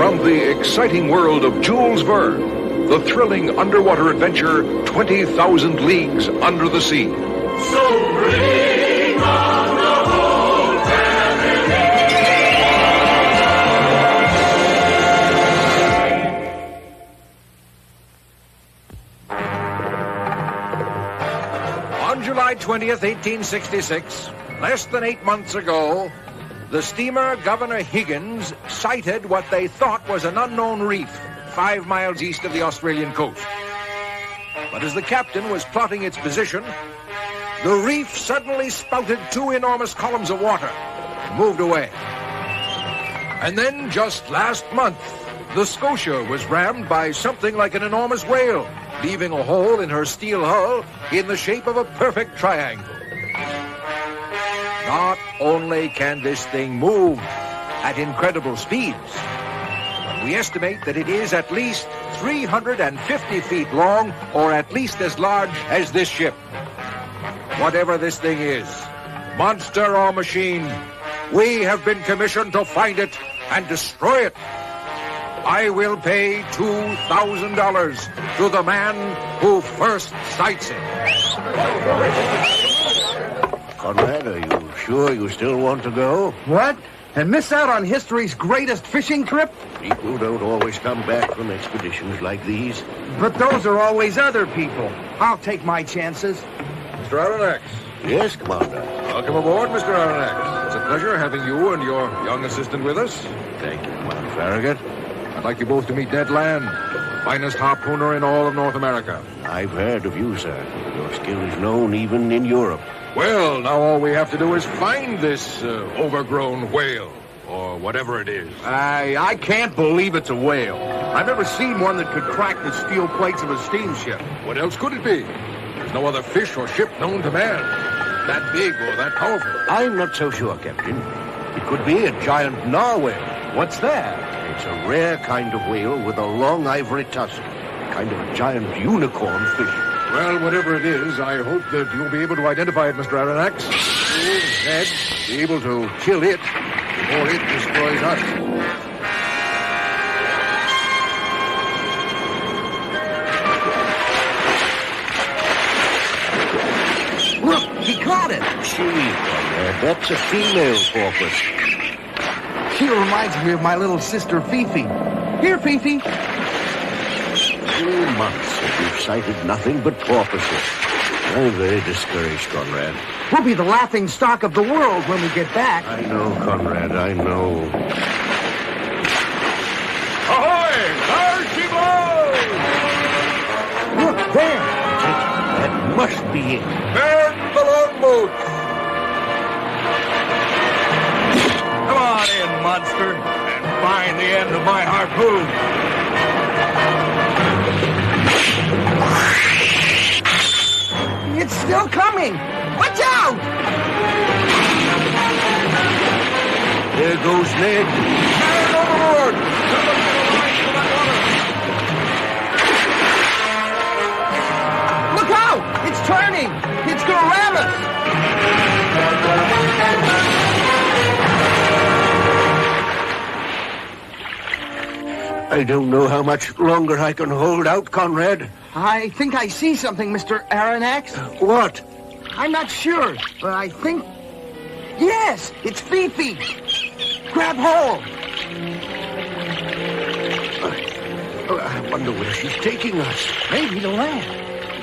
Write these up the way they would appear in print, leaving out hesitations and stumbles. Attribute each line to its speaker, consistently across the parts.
Speaker 1: From the exciting world of Jules Verne, the thrilling underwater adventure 20,000 Leagues Under the Sea.
Speaker 2: So bring on the whole family.
Speaker 1: On July 20th, 1866, less than 8 months ago, the steamer Governor Higgins sighted what they thought was an unknown reef 5 miles east of the Australian coast. But as the captain was plotting its position, the reef suddenly spouted 2 enormous columns of water and moved away. And then, just last month, the Scotia was rammed by something like an enormous whale, leaving a hole in her steel hull in the shape of a perfect triangle. Not only can this thing move at incredible speeds, but we estimate that it is at least 350 feet long, or at least as large as this ship. Whatever this thing is, monster or machine, we have been commissioned to find it and destroy it. I will pay $2,000 to the man who first sights it.
Speaker 3: Conrad, are you sure you still want to go?
Speaker 4: What? And miss out on history's greatest fishing trip?
Speaker 3: People don't always come back from expeditions like these.
Speaker 4: But those are always other people. I'll take my chances.
Speaker 1: Mr. Aronnax.
Speaker 3: Yes, Commander.
Speaker 1: Welcome aboard, Mr. Aronnax. It's a pleasure having you and your young assistant with us.
Speaker 3: Thank you, Commander Farragut.
Speaker 1: I'd like you both to meet Ned Land, finest harpooner in all of North America.
Speaker 3: I've heard of you, sir. Your skill is known even in Europe.
Speaker 1: Well, now all we have to do is find this overgrown whale, or whatever it is.
Speaker 4: I can't believe it's a whale. I've never seen one that could crack the steel plates of a steamship.
Speaker 1: What else could it be? There's no other fish or ship known to man that big or that powerful.
Speaker 3: I'm not so sure, Captain. It could be a giant narwhal.
Speaker 4: What's that?
Speaker 3: It's a rare kind of whale with a long ivory tusk, kind of a giant unicorn fish.
Speaker 1: Well, whatever it is, I hope that you'll be able to identify it, Mr. Aronnax. You, Ned, be able to kill it before it destroys us.
Speaker 4: Look, he caught it.
Speaker 3: Gee, Conrad, that's a female porpoise.
Speaker 4: She reminds me of my little sister, Fifi. Here, Fifi.
Speaker 3: 3 months and we've sighted nothing but porpoises. I'm very discouraged, Conrad.
Speaker 4: We'll be the laughing stock of the world when we get back.
Speaker 3: I know, Conrad, I know.
Speaker 1: Ahoy! There she blows!
Speaker 4: Look, there.
Speaker 3: That must be it.
Speaker 1: Burn the longboat! Come on in, monster, and find the end of my harpoon.
Speaker 4: It's still coming. Watch out!
Speaker 3: There goes Ned.
Speaker 1: Man overboard!
Speaker 4: Look out! It's turning! It's gonna ram us!
Speaker 3: I don't know how much longer I can hold out, Conrad.
Speaker 4: I think I see something, Mr. Aronnax.
Speaker 3: What?
Speaker 4: I'm not sure, but I think... Yes, it's Fifi. Grab hold.
Speaker 3: I wonder where she's taking us.
Speaker 4: Maybe to land.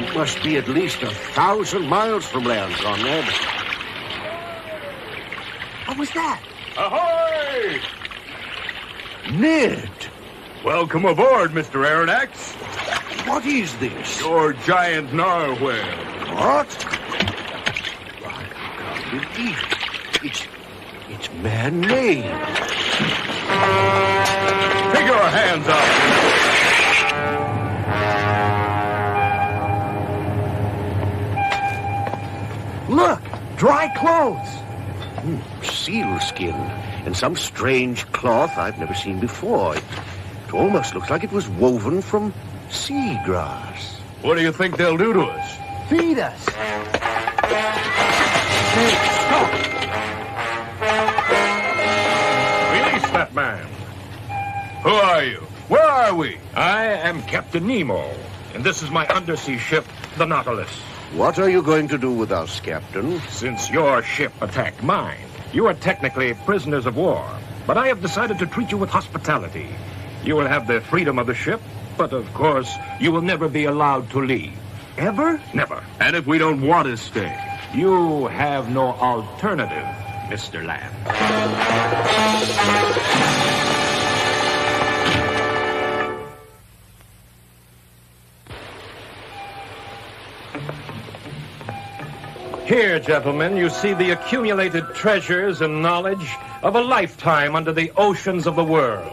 Speaker 3: It must be at least 1,000 miles from land, Conrad.
Speaker 4: What was that?
Speaker 1: Ahoy!
Speaker 3: Ned!
Speaker 1: Welcome aboard, Mr. Aronnax.
Speaker 3: What is this?
Speaker 1: Your giant narwhal.
Speaker 3: What? I can't believe it. It's man-made.
Speaker 1: Take your hands up.
Speaker 4: Look, dry clothes.
Speaker 3: Seal skin and some strange cloth I've never seen before. It almost looks like it was woven from seagrass.
Speaker 1: What do you think they'll do to us?
Speaker 4: Feed us.
Speaker 1: Hey, stop! Release that man.
Speaker 5: Who are you? Where are we?
Speaker 1: I am Captain Nemo, and this is my undersea ship, the Nautilus.
Speaker 3: What are you going to do with us, Captain?
Speaker 1: Since your ship attacked mine, you are technically prisoners of war, but I have decided to treat you with hospitality. You will have the freedom of the ship, but of course, you will never be allowed to leave.
Speaker 4: Ever?
Speaker 1: Never.
Speaker 5: And if we don't want to stay?
Speaker 1: You have no alternative, Mr. Land. Here, gentlemen, you see the accumulated treasures and knowledge of a lifetime under the oceans of the world.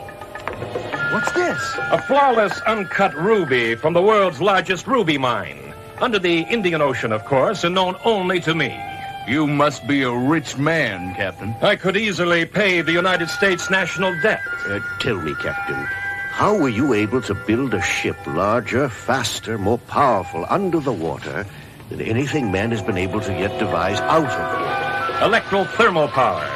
Speaker 4: What's this?
Speaker 1: A flawless, uncut ruby from the world's largest ruby mine. Under the Indian Ocean, of course, and known only to me.
Speaker 5: You must be a rich man, Captain.
Speaker 1: I could easily pay the United States national debt.
Speaker 3: Tell me, Captain, how were you able to build a ship larger, faster, more powerful under the water than anything man has been able to yet devise out of the water?
Speaker 1: Electral thermal power.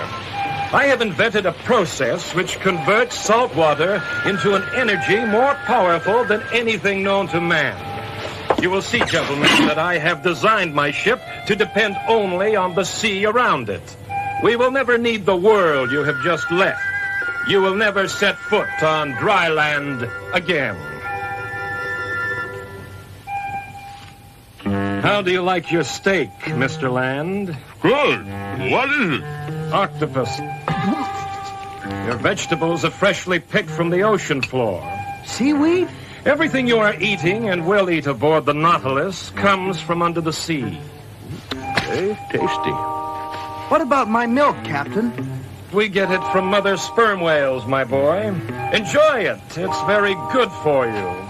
Speaker 1: I have invented a process which converts salt water into an energy more powerful than anything known to man. You will see, gentlemen, that I have designed my ship to depend only on the sea around it. We will never need the world you have just left. You will never set foot on dry land again. How do you like your steak, Mr. Land?
Speaker 5: Good. What is it?
Speaker 1: Octopus. Your vegetables are freshly picked from the ocean floor.
Speaker 4: Seaweed?
Speaker 1: Everything you are eating and will eat aboard the Nautilus comes from under the sea.
Speaker 3: Very tasty.
Speaker 4: What about my milk, Captain?
Speaker 1: We get it from mother sperm whales, my boy. Enjoy it. It's very good for you.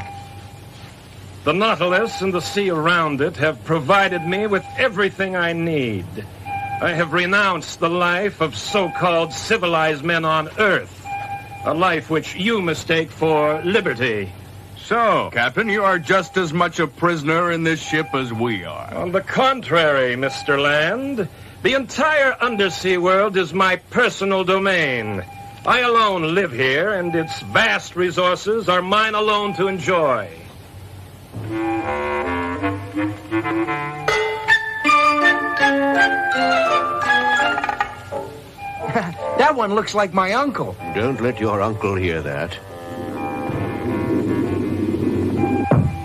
Speaker 1: The Nautilus and the sea around it have provided me with everything I need. I have renounced the life of so-called civilized men on Earth, a life which you mistake for liberty.
Speaker 5: So, Captain, you are just as much a prisoner in this ship as we are.
Speaker 1: On the contrary, Mr. Land, the entire undersea world is my personal domain. I alone live here, and its vast resources are mine alone to enjoy.
Speaker 4: That one looks like my uncle.
Speaker 3: Don't let your uncle hear that.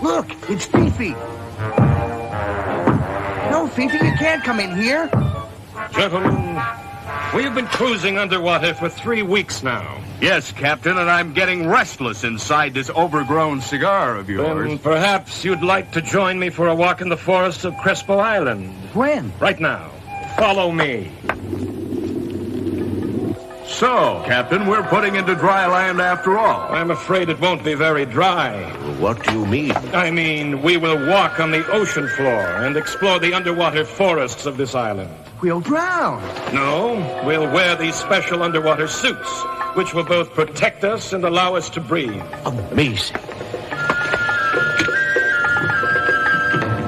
Speaker 4: Look, it's Fifi. No, Fifi, you can't come in here.
Speaker 1: Gentlemen, we have been cruising underwater for 3 weeks now.
Speaker 5: Yes, Captain, and I'm getting restless inside this overgrown cigar of yours.
Speaker 1: Then perhaps you'd like to join me for a walk in the forests of Crespo Island.
Speaker 4: When?
Speaker 1: Right now. Follow me.
Speaker 5: So, Captain, we're putting into dry land after all.
Speaker 1: I'm afraid it won't be very dry.
Speaker 3: What do you mean?
Speaker 1: I mean, we will walk on the ocean floor and explore the underwater forests of this island.
Speaker 4: We'll drown.
Speaker 1: No, we'll wear these special underwater suits, which will both protect us and allow us to breathe.
Speaker 3: Amazing.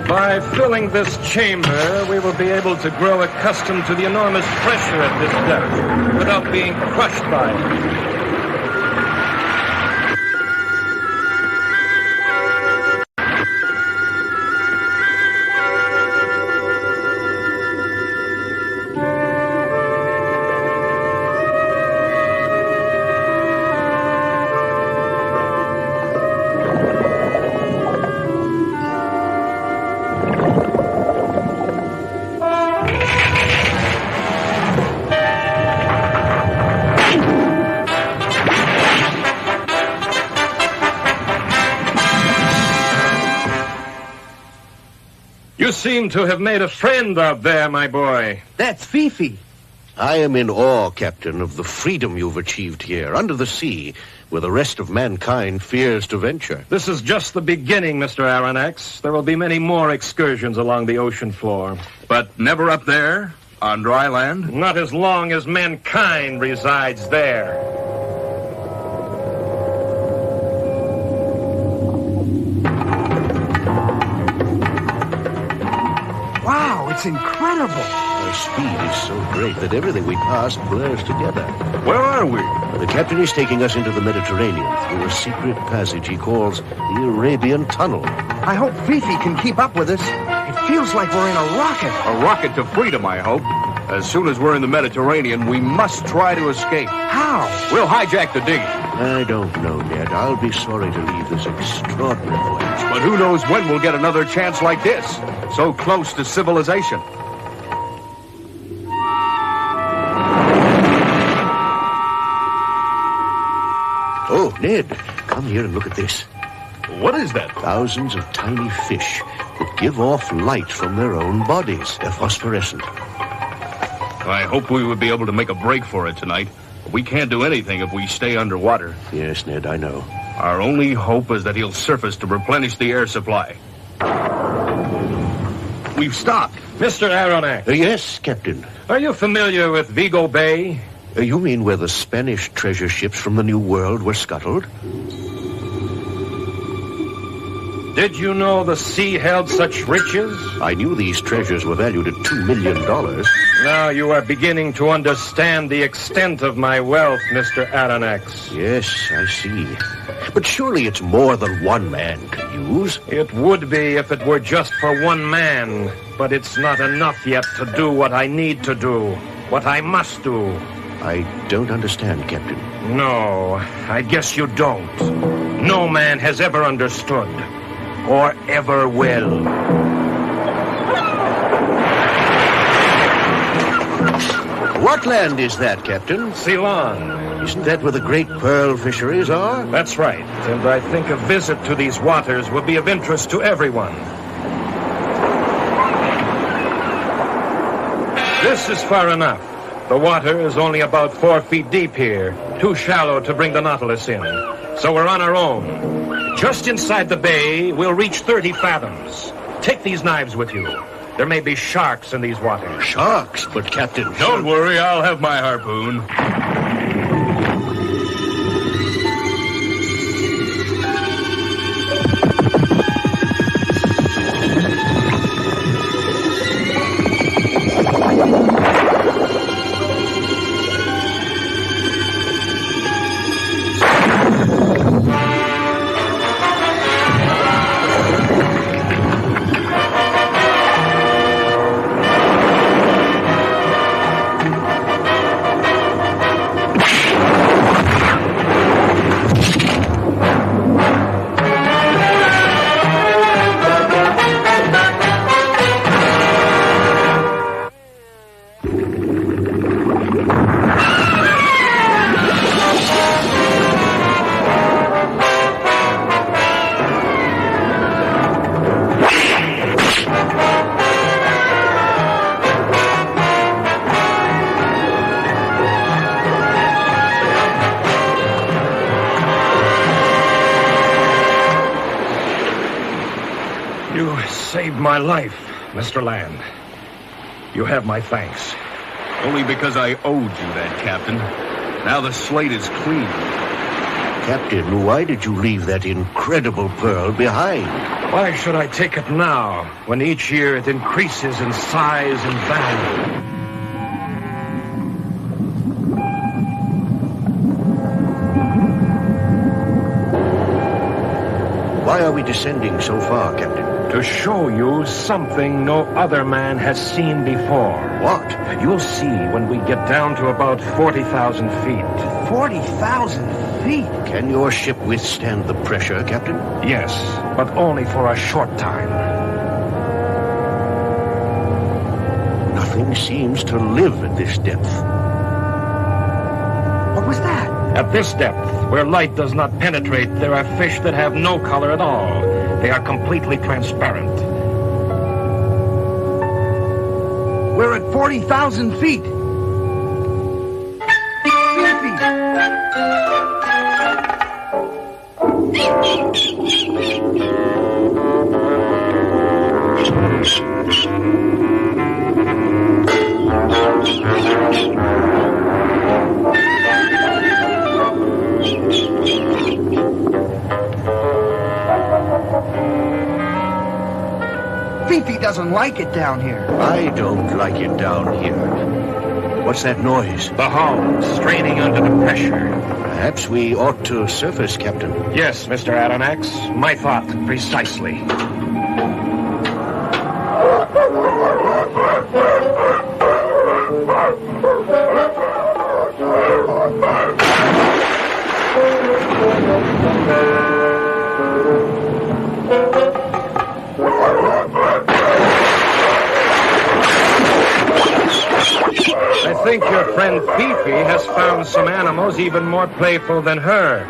Speaker 1: By filling this chamber, we will be able to grow accustomed to the enormous pressure at this depth without being crushed by it. You seem to have made a friend out there, my boy.
Speaker 4: That's Fifi.
Speaker 3: I am in awe, Captain, of the freedom you've achieved here, under the sea, where the rest of mankind fears to venture.
Speaker 1: This is just the beginning, Mr. Aronnax. There will be many more excursions along the ocean floor.
Speaker 5: But never up there, on dry land?
Speaker 1: Not as long as mankind resides there.
Speaker 4: Wow, it's incredible.
Speaker 3: Our speed is so great that everything we pass blurs together.
Speaker 5: Where are we?
Speaker 3: The captain is taking us into the Mediterranean through a secret passage he calls the Arabian Tunnel.
Speaker 4: I hope Fifi can keep up with us. It feels like we're in a rocket.
Speaker 5: A rocket to freedom, I hope. As soon as we're in the Mediterranean, we must try to escape.
Speaker 4: How?
Speaker 5: We'll hijack the dinghy.
Speaker 3: I don't know, Ned. I'll be sorry to leave this extraordinary voyage.
Speaker 5: But who knows when we'll get another chance like this, so close to civilization.
Speaker 3: Oh, Ned, come here and look at this.
Speaker 5: What is that?
Speaker 3: Thousands of tiny fish that give off light from their own bodies. They're phosphorescent.
Speaker 5: I hope we would be able to make a break for it tonight. We can't do anything if we stay underwater.
Speaker 3: Yes, Ned, I know.
Speaker 5: Our only hope is that he'll surface to replenish the air supply. We've stopped.
Speaker 1: Mr. Aronnax,
Speaker 3: Yes, Captain.
Speaker 1: are you familiar with Vigo Bay?
Speaker 3: You mean where the Spanish treasure ships from the New World were scuttled?
Speaker 1: Did you know the sea held such riches?
Speaker 3: I knew these treasures were valued at $2 million.
Speaker 1: Now you are beginning to understand the extent of my wealth, Mr. Aronnax.
Speaker 3: Yes, I see. But surely it's more than one man can use.
Speaker 1: It would be if it were just for one man, but it's not enough yet to do what I need to do, what I must do.
Speaker 3: I don't understand, Captain.
Speaker 1: No, I guess you don't. No man has ever understood, or ever will.
Speaker 3: What land is that, Captain?
Speaker 1: Ceylon.
Speaker 3: Isn't that where the great pearl fisheries are?
Speaker 1: That's right, and I think a visit to these waters would be of interest to everyone. This is far enough. The water is only about 4 feet deep here, too shallow to bring the Nautilus in. So we're on our own. Just inside the bay, we'll reach 30 fathoms. Take these knives with you. There may be sharks in these waters.
Speaker 3: Sharks, but Captain...
Speaker 5: Don't worry, I'll have my harpoon.
Speaker 1: Saved my life, Mr. Land. You have my thanks.
Speaker 5: Only because I owed you that, Captain. Now the slate is clean.
Speaker 3: Captain, why did you leave that incredible pearl behind?
Speaker 1: Why should I take it now, when each year it increases in size and value?
Speaker 3: Why are we descending so far, Captain?
Speaker 1: To show you something no other man has seen before.
Speaker 3: What?
Speaker 1: You'll see when we get down to about 40,000 feet.
Speaker 4: 40,000 feet?
Speaker 3: Can your ship withstand the pressure, Captain?
Speaker 1: Yes, but only for a short time.
Speaker 3: Nothing seems to live at this depth.
Speaker 4: What was that?
Speaker 1: At this depth, where light does not penetrate, there are fish that have no color at all. They are completely transparent.
Speaker 4: We're at 40,000 feet. Fifi doesn't like it down here.
Speaker 3: I don't like it down here. What's that noise?
Speaker 1: The hull straining under the pressure.
Speaker 3: Perhaps we ought to surface, Captain.
Speaker 1: Yes, Mr. Aronnax. My thought, precisely. I think your friend Fifi has found some animals even more playful than her.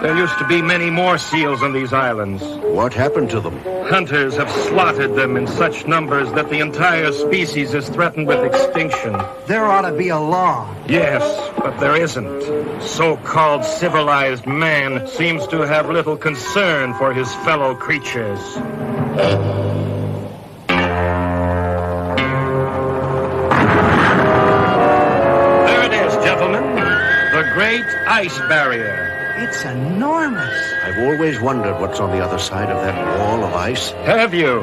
Speaker 1: There used to be many more seals on these islands.
Speaker 3: What happened to them?
Speaker 1: Hunters have slaughtered them in such numbers that the entire species is threatened with extinction.
Speaker 4: There ought to be a law.
Speaker 1: Yes, but there isn't. So-called civilized man seems to have little concern for his fellow creatures. There it is, gentlemen. The Great Ice Barrier.
Speaker 4: It's enormous.
Speaker 3: I've always wondered what's on the other side of that wall of ice.
Speaker 1: Have you?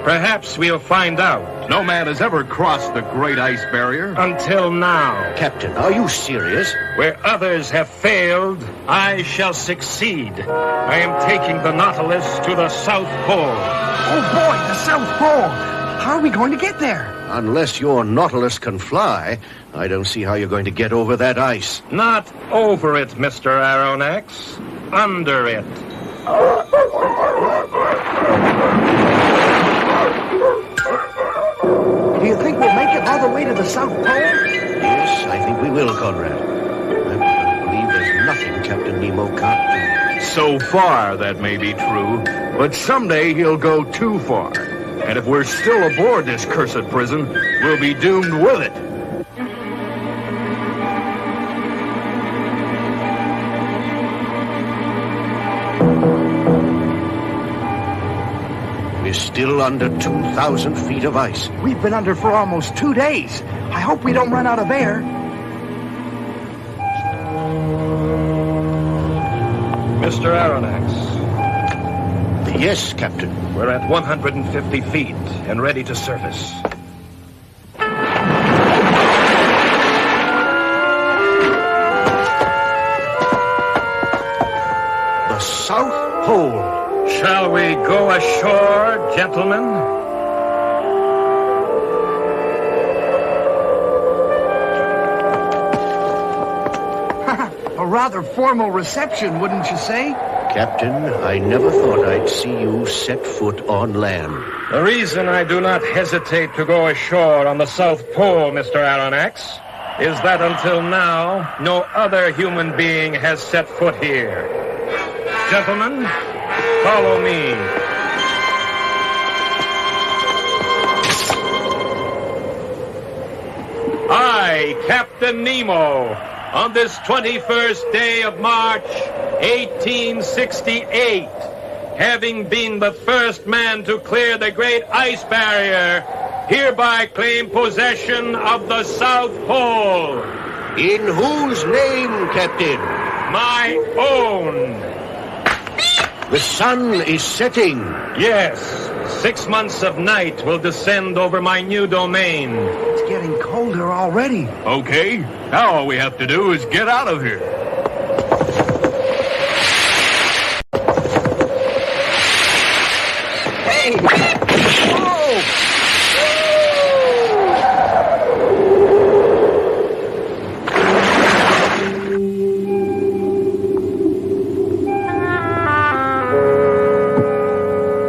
Speaker 1: Perhaps we'll find out.
Speaker 5: No man has ever crossed the Great Ice Barrier.
Speaker 1: Until now.
Speaker 3: Captain, are you serious?
Speaker 1: Where others have failed, I shall succeed. I am taking the Nautilus to the South Pole.
Speaker 4: Oh, boy, the South Pole. How are we going to get there?
Speaker 3: Unless your Nautilus can fly, I don't see how you're going to get over that ice.
Speaker 1: Not over it, Mr. Aronnax. Under it.
Speaker 4: Do you think we'll make it all the way to the South Pole?
Speaker 3: Yes, I think we will, Conrad. I believe there's nothing Captain Nemo can't do.
Speaker 5: So far, that may be true, but someday he'll go too far. And if we're still aboard this cursed prison, we'll be doomed with it.
Speaker 3: We're still under 2,000 feet of ice.
Speaker 4: We've been under for almost 2 days. I hope we don't run out of air.
Speaker 1: Mr. Aronnax,
Speaker 3: Yes, Captain.
Speaker 1: we're at 150 feet and ready to surface.
Speaker 3: The South Pole.
Speaker 1: Shall we go ashore, gentlemen?
Speaker 4: A rather formal reception, wouldn't you say?
Speaker 3: Captain, I never thought I'd see you set foot on land.
Speaker 1: The reason I do not hesitate to go ashore on the South Pole, Mr. Aronnax, is that until now, no other human being has set foot here. Gentlemen, follow me. I, Captain Nemo, on this 21st day of March, 1868, having been the first man to clear the Great Ice Barrier, hereby claim possession of the South Pole.
Speaker 3: In whose name, Captain?
Speaker 1: My own.
Speaker 3: The sun is setting.
Speaker 1: Yes, 6 months of night will descend over my new domain.
Speaker 4: It's getting colder already.
Speaker 5: Okay, now all we have to do is get out of here.
Speaker 4: Hey! Whoa!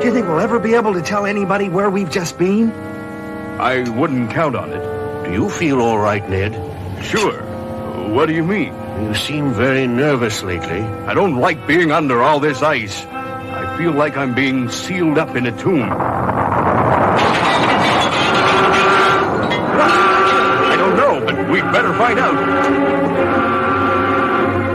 Speaker 4: Do you think we'll ever be able to tell anybody where we've just been?
Speaker 5: I wouldn't count on it.
Speaker 3: Do you feel all right, Ned?
Speaker 5: Sure. What do you mean?
Speaker 3: You seem very nervous lately.
Speaker 5: I don't like being under all this ice. I feel like I'm being sealed up in a tomb. I don't know, but we'd better find out.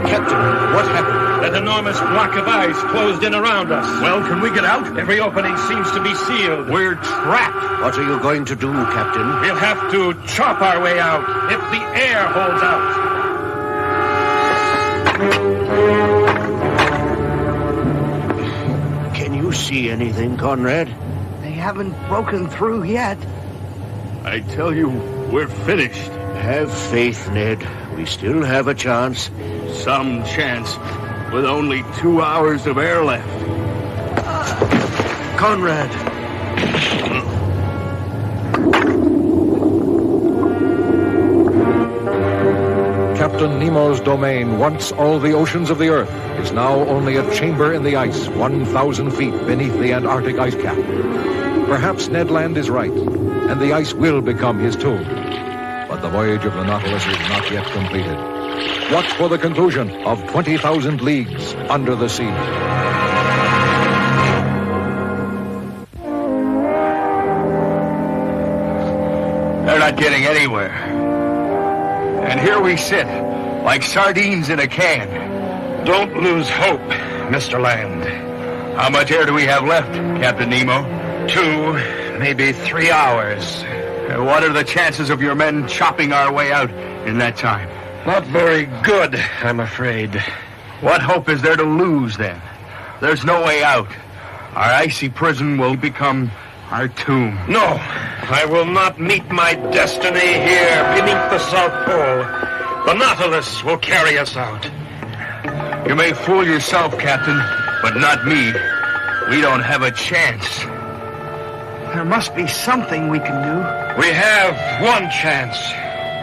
Speaker 3: Captain, what happened?
Speaker 1: That enormous block of ice closed in around us.
Speaker 5: Well, can we get out?
Speaker 1: Every opening seems to be sealed.
Speaker 5: We're trapped.
Speaker 3: What are you going to do, Captain?
Speaker 1: We'll have to chop our way out if the air holds out.
Speaker 3: Can you see anything, Conrad?
Speaker 4: They haven't broken through yet.
Speaker 5: I tell you, we're finished.
Speaker 3: Have faith, Ned. We still have a chance.
Speaker 5: Some chance, with only 2 hours of air left.
Speaker 3: Conrad.
Speaker 1: Captain Nemo's domain, once all the oceans of the Earth, is now only a chamber in the ice, 1,000 feet beneath the Antarctic ice cap. Perhaps Ned Land is right, and the ice will become his tomb. But the voyage of the Nautilus is not yet completed. Watch for the conclusion of 20,000 leagues under the sea.
Speaker 5: They're not getting anywhere. And here we sit, like sardines in a can.
Speaker 6: Don't lose hope, Mr. Land.
Speaker 5: How much air do we have left, Captain Nemo?
Speaker 6: 2, maybe 3 hours.
Speaker 5: What are the chances of your men chopping our way out in that time?
Speaker 6: Not very good, I'm afraid.
Speaker 5: What hope is there to lose, then? There's no way out. Our icy prison will become our tomb.
Speaker 6: No, I will not meet my destiny here beneath the South Pole. The Nautilus will carry us out.
Speaker 5: You may fool yourself, Captain, but not me. We don't have a chance.
Speaker 4: There must be something we can do.
Speaker 6: We have one chance.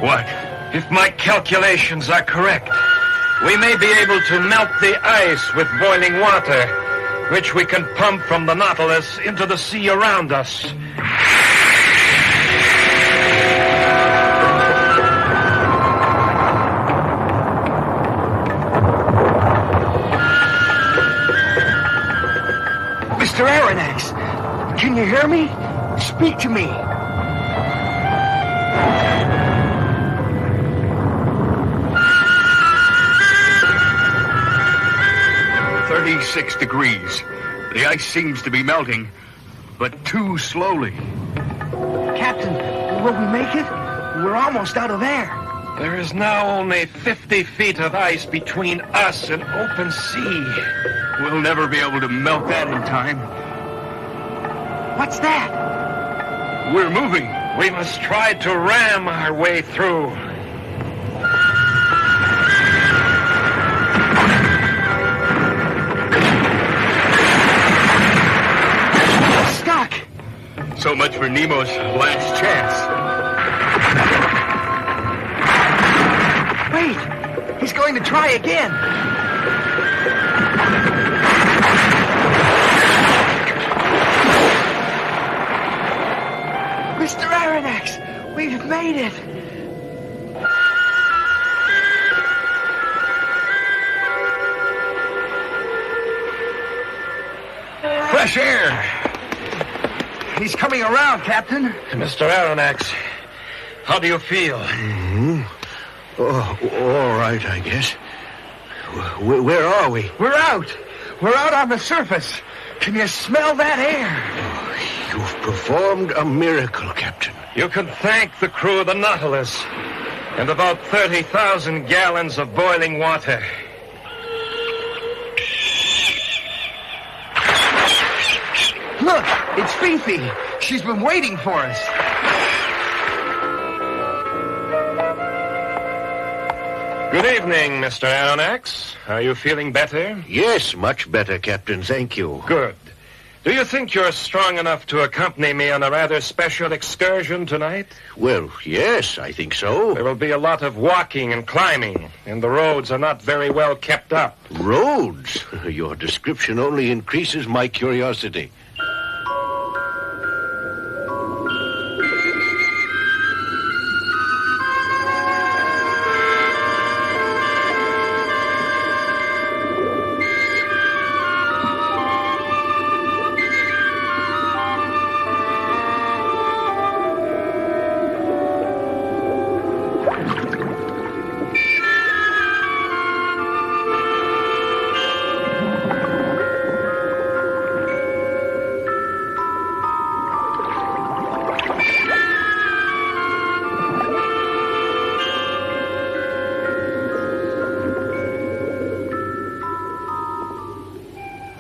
Speaker 5: What?
Speaker 6: If my calculations are correct, we may be able to melt the ice with boiling water, which we can pump from the Nautilus into the sea around us.
Speaker 4: Mr. Aronnax, can you hear me? Speak to me.
Speaker 5: 36 degrees. The ice seems to be melting, but too slowly.
Speaker 4: Captain, will we make it? We're almost out of air.
Speaker 6: There is now only 50 feet of ice between us and open sea.
Speaker 5: We'll never be able to melt that in time.
Speaker 4: What's that?
Speaker 5: We're moving.
Speaker 6: We must try to ram our way through.
Speaker 4: Stuck.
Speaker 5: So much for Nemo's last chance.
Speaker 4: Wait, he's going to try again. Mr. Aronnax, we've made it.
Speaker 5: Fresh air.
Speaker 4: He's coming around, Captain.
Speaker 6: Mr. Aronnax, how do you feel?
Speaker 3: Oh, all right, I guess. Where are we?
Speaker 4: We're out. We're out on the surface. Can you smell that air?
Speaker 3: You've performed a miracle, Captain.
Speaker 6: You can thank the crew of the Nautilus and about 30,000 gallons of boiling water.
Speaker 4: Look, it's Fifi. She's been waiting for us.
Speaker 6: Good evening, Mr. Aronnax. Are you feeling better?
Speaker 3: Yes, much better, Captain. Thank you.
Speaker 6: Good. Do you think you're strong enough to accompany me on a rather special excursion tonight?
Speaker 3: Well, yes, I think so.
Speaker 6: There will be a lot of walking and climbing, and the roads are not very well kept up.
Speaker 3: Roads? Your description only increases my curiosity.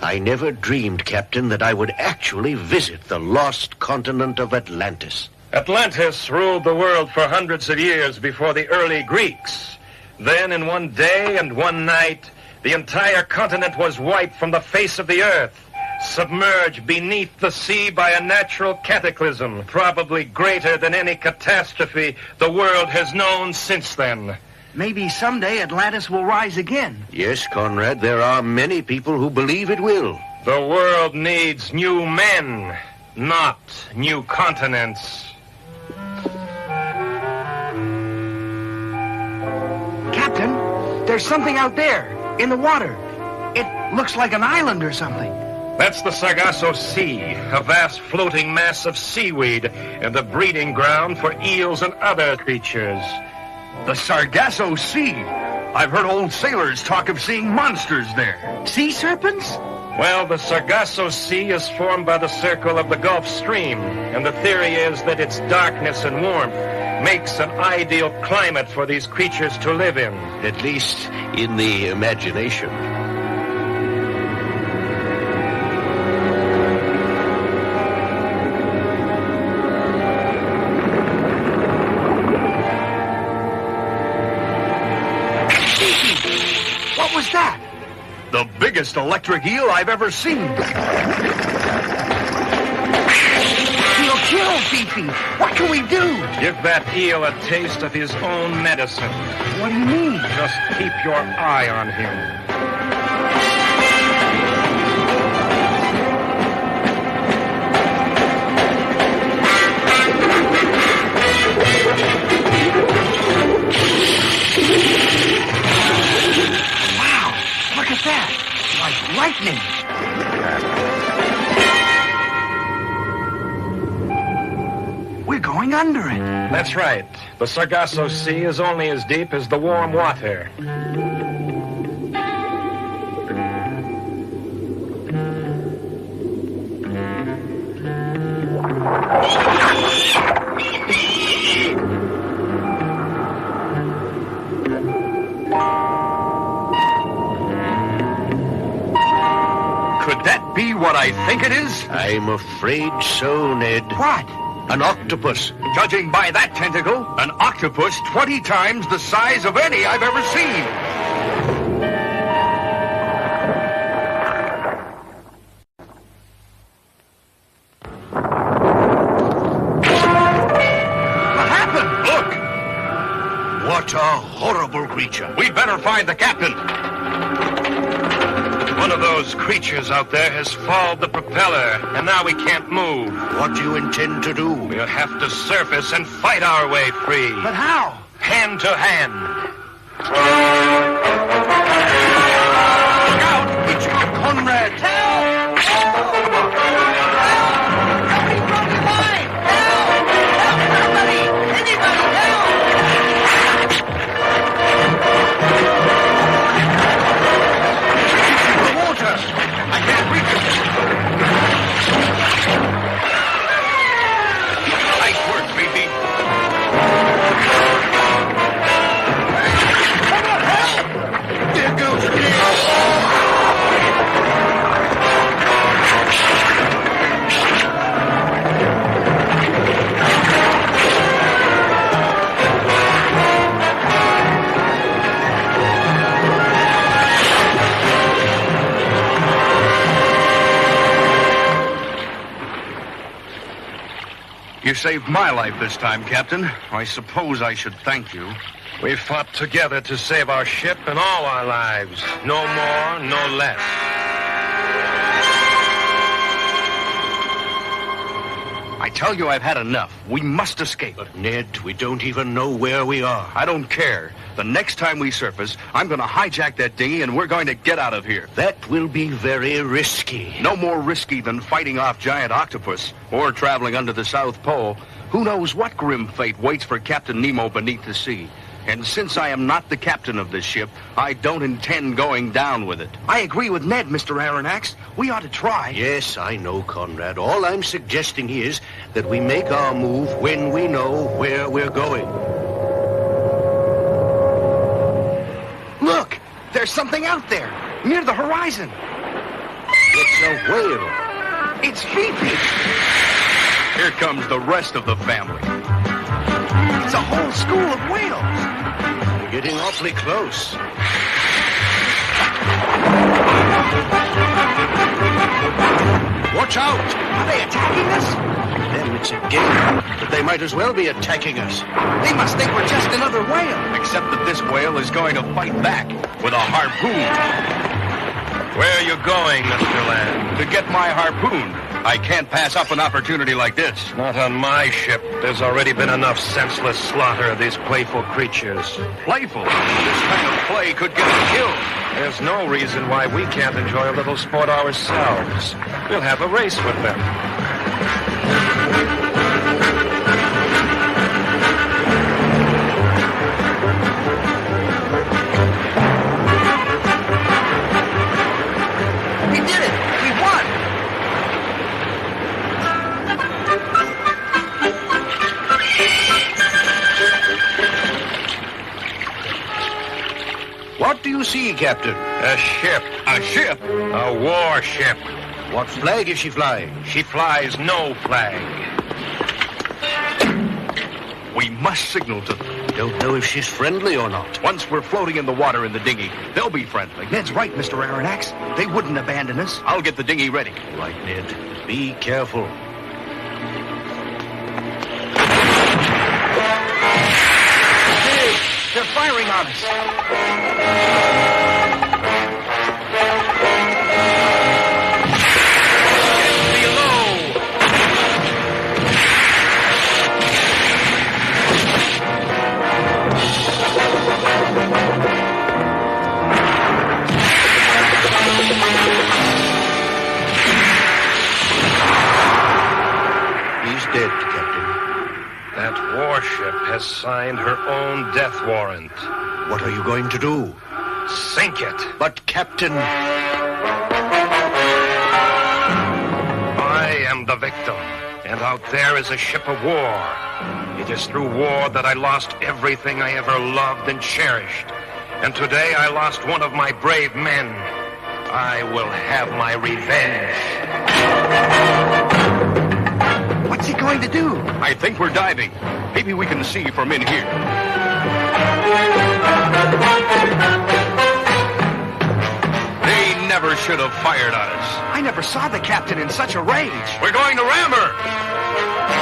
Speaker 3: I never dreamed, Captain, that I would actually visit the lost continent of Atlantis.
Speaker 6: Atlantis ruled the world for hundreds of years before the early Greeks. Then, in one day and one night, the entire continent was wiped from the face of the earth, submerged beneath the sea by a natural cataclysm, probably greater than any catastrophe the world has known since then.
Speaker 4: Maybe someday Atlantis will rise again.
Speaker 3: Yes, Conrad, there are many people who believe it will.
Speaker 6: The world needs new men, not new continents.
Speaker 4: Captain, there's something out there, in the water. It looks like an island or something.
Speaker 6: That's the Sargasso Sea, a vast floating mass of seaweed and a breeding ground for eels and other creatures.
Speaker 5: The Sargasso Sea. I've heard old sailors talk of seeing monsters there.
Speaker 4: Sea serpents?
Speaker 6: Well, the Sargasso Sea is formed by the circle of the Gulf Stream, and the theory is that its darkness and warmth makes an ideal climate for these creatures to live in.
Speaker 3: At least in the imagination.
Speaker 4: What was that?
Speaker 5: The biggest electric eel I've ever seen.
Speaker 4: He'll kill Fifi. What can we do?
Speaker 6: Give that eel a taste of his own medicine.
Speaker 4: What do you mean?
Speaker 6: Just keep your eye on him.
Speaker 4: Look at that! Like lightning! We're going under it.
Speaker 6: That's right. The Sargasso Sea is only as deep as the warm water.
Speaker 5: Be what I think it is?
Speaker 3: I'm afraid so, Ned.
Speaker 4: What?
Speaker 3: An octopus.
Speaker 5: Judging by that tentacle, an octopus 20 times the size of any I've ever seen.
Speaker 4: What happened?
Speaker 5: Look!
Speaker 3: What a horrible creature.
Speaker 5: We'd better find the captain.
Speaker 6: One of those creatures out there has fouled the propeller, and now we can't move.
Speaker 3: What do you intend to do?
Speaker 6: We'll have to surface and fight our way free.
Speaker 4: But how?
Speaker 6: Hand to hand.
Speaker 5: Look out! It's Conrad!
Speaker 4: Help! Help! Help me from behind! Help! Help somebody! Anybody help!
Speaker 5: I can't reach it. Nice work, Fifi.
Speaker 4: There goes Ned!
Speaker 5: You saved my life this time, Captain. I suppose I should thank you.
Speaker 6: We fought together to save our ship and all our lives. No more, no less.
Speaker 5: I tell you, I've had enough. We must escape.
Speaker 3: But, Ned, we don't even know where we are.
Speaker 5: I don't care. The next time we surface, I'm going to hijack that dinghy and we're going to get out of here.
Speaker 3: That will be very risky.
Speaker 5: No more risky than fighting off giant octopus or traveling under the South Pole. Who knows what grim fate waits for Captain Nemo beneath the sea. And since I am not the captain of this ship, I don't intend going down with it.
Speaker 4: I agree with Ned, Mr. Aronnax. We ought to try.
Speaker 3: Yes, I know, Conrad. All I'm suggesting is that we make our move when we know where we're going.
Speaker 4: Look! There's something out there, near the horizon.
Speaker 3: It's a whale.
Speaker 4: It's Fifi.
Speaker 5: Here comes the rest of the family.
Speaker 4: It's a whole school of whales.
Speaker 3: We're getting awfully close. Watch out!
Speaker 4: Are they attacking us?
Speaker 3: Them, it's a game, but they might as well be attacking us.
Speaker 4: They must think we're just another whale.
Speaker 5: Except that this whale is going to fight back with a harpoon.
Speaker 6: Where are you going, Mr. Land?
Speaker 5: To get my harpoon. I can't pass up an opportunity like this.
Speaker 6: Not on my ship. There's already been enough senseless slaughter of these playful creatures.
Speaker 5: Playful. This kind of play could get us killed.
Speaker 6: There's no reason why we can't enjoy a little sport ourselves. We'll have a race with them.
Speaker 4: We did it. We won.
Speaker 3: What do you see, Captain?
Speaker 6: A ship.
Speaker 5: A ship?
Speaker 6: A warship.
Speaker 3: What flag is she flying?
Speaker 6: She flies no flag.
Speaker 5: We must signal to them.
Speaker 3: Don't know if she's friendly or not.
Speaker 5: Once we're floating in the water in the dinghy, they'll be friendly.
Speaker 4: Ned's right, Mr. Aronnax. They wouldn't abandon us.
Speaker 5: I'll get the dinghy ready.
Speaker 3: All right, Ned. Be careful.
Speaker 4: They're firing on us.
Speaker 3: He's dead, Captain.
Speaker 6: That warship has signed her own death warrant.
Speaker 3: What are you going to do?
Speaker 6: Sink it.
Speaker 3: But, Captain...
Speaker 6: I am the victim, and out there is a ship of war. It is through war that I lost everything I ever loved and cherished. And today I lost one of my brave men. I will have my revenge.
Speaker 4: What's he going to do?
Speaker 5: I think we're diving. Maybe we can see from in here. They never should have fired on us.
Speaker 4: I never saw the captain in such a rage.
Speaker 5: We're going to ram her.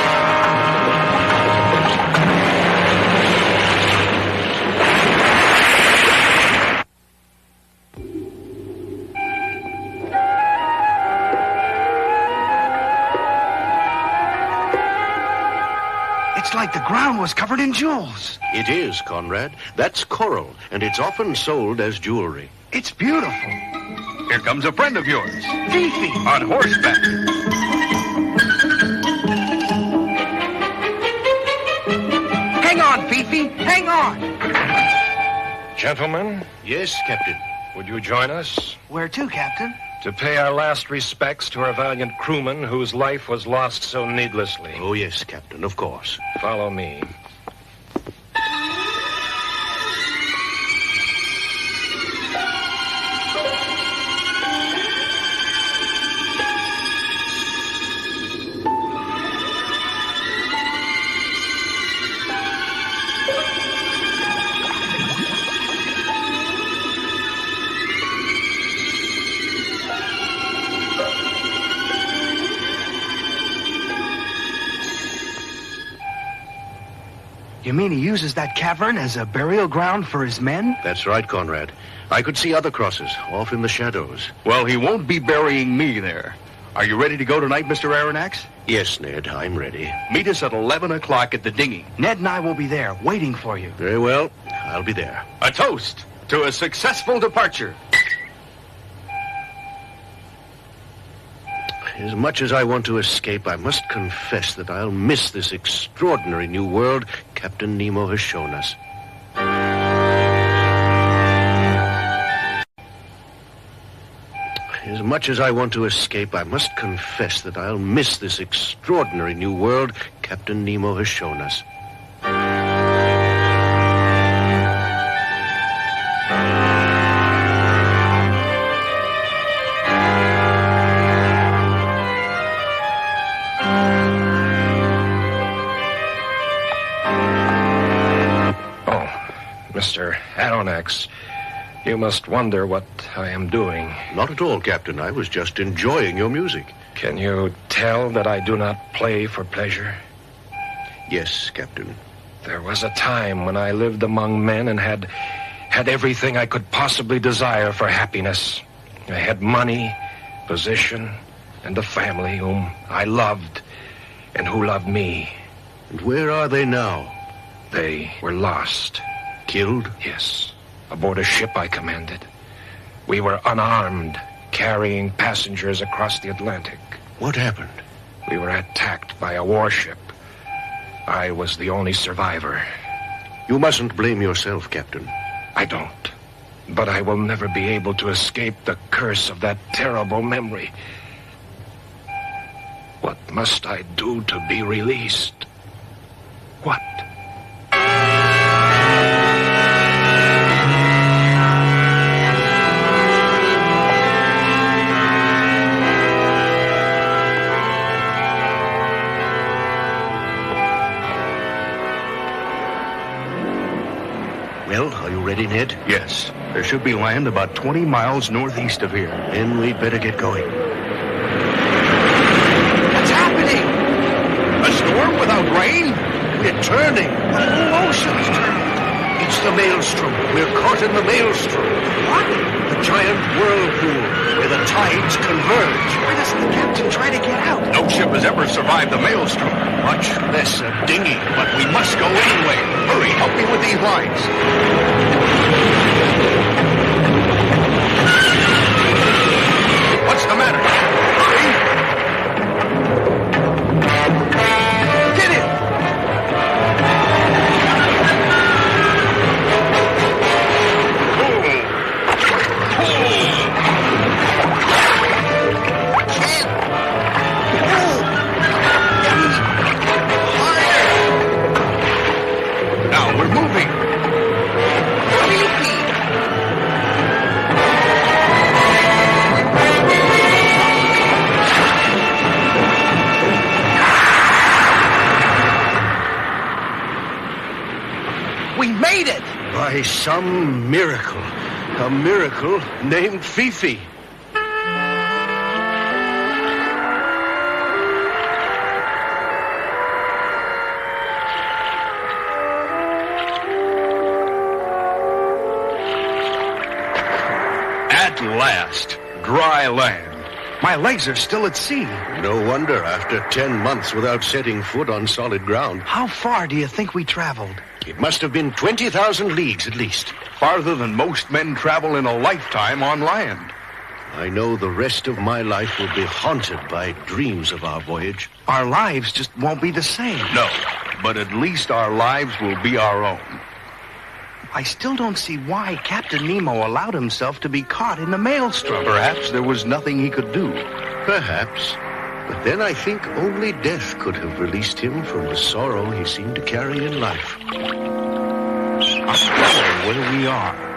Speaker 4: It's like the ground was covered in jewels.
Speaker 3: It is, Conrad. That's coral, and it's often sold as jewelry.
Speaker 4: It's beautiful.
Speaker 5: Here comes a friend of yours.
Speaker 4: Fifi.
Speaker 5: On horseback.
Speaker 4: Hang on, Fifi. Hang on.
Speaker 6: Gentlemen,
Speaker 3: Yes, Captain.
Speaker 6: would you join us?
Speaker 4: Where to, Captain?
Speaker 6: To pay our last respects to our valiant crewman whose life was lost so needlessly.
Speaker 3: Oh, yes, Captain, of course.
Speaker 6: Follow me.
Speaker 4: You mean he uses that cavern as a burial ground for his men?
Speaker 3: That's right, Conrad. I could see other crosses off in the shadows.
Speaker 5: Well, he won't be burying me there. Are you ready to go tonight, Mr. Aronnax?
Speaker 3: Yes, Ned, I'm ready.
Speaker 5: Meet us at 11 o'clock at the dinghy.
Speaker 4: Ned and I will be there, waiting for you.
Speaker 3: Very well. I'll be there.
Speaker 5: A toast to a successful departure.
Speaker 3: As much as I want to escape, I must confess that I'll miss this extraordinary new world Captain Nemo has shown us. As much as I want to escape, I must confess that I'll miss this extraordinary new world Captain Nemo has shown us.
Speaker 6: Aronnax, you must wonder what I am doing.
Speaker 3: Not at all, Captain. I was just enjoying your music.
Speaker 6: Can you tell that I do not play for pleasure?
Speaker 3: Yes, Captain.
Speaker 6: There was a time when I lived among men and had everything I could possibly desire for happiness. I had money, position, and a family whom I loved and who loved me.
Speaker 3: And where are they now?
Speaker 6: They were lost.
Speaker 3: Killed?
Speaker 6: Yes, aboard a ship I commanded. We were unarmed, carrying passengers across the Atlantic.
Speaker 3: What happened?
Speaker 6: We were attacked by a warship. I was the only survivor.
Speaker 3: You mustn't blame yourself, Captain.
Speaker 6: I don't. But I will never be able to escape the curse of that terrible memory. What must I do to be released? What?
Speaker 3: Well, are you ready, Ned?
Speaker 5: Yes. There should be land about 20 miles northeast of here.
Speaker 3: Then we'd better get going.
Speaker 4: What's happening?
Speaker 3: A storm without rain? We're turning.
Speaker 4: The whole ocean's turning.
Speaker 3: It's the maelstrom. We're caught in the maelstrom.
Speaker 4: What?
Speaker 3: The giant whirlpool where the tides converge.
Speaker 4: Why doesn't the captain try to get out?
Speaker 5: No ship has ever survived the maelstrom.
Speaker 3: Much less a dinghy.
Speaker 5: But we must go anyway. Hurry, help me with these lines. What's the matter? Hurry!
Speaker 4: Get it!
Speaker 5: Now we're moving.
Speaker 4: We made it!
Speaker 3: By some miracle. A miracle named Fifi.
Speaker 5: At last, dry land. My legs are still at sea.
Speaker 3: No wonder after 10 months without setting foot on solid ground.
Speaker 4: How far do you think we traveled?
Speaker 3: It must have been 20,000 leagues at least.
Speaker 5: Farther than most men travel in a lifetime on land.
Speaker 3: I know the rest of my life will be haunted by dreams of our voyage.
Speaker 4: Our lives just won't be the same.
Speaker 5: No, but at least our lives will be our own.
Speaker 4: I still don't see why Captain Nemo allowed himself to be caught in the maelstrom.
Speaker 5: Perhaps there was nothing he could do.
Speaker 3: Perhaps. But then I think only death could have released him from the sorrow he seemed to carry in life.
Speaker 5: I wonder where we are.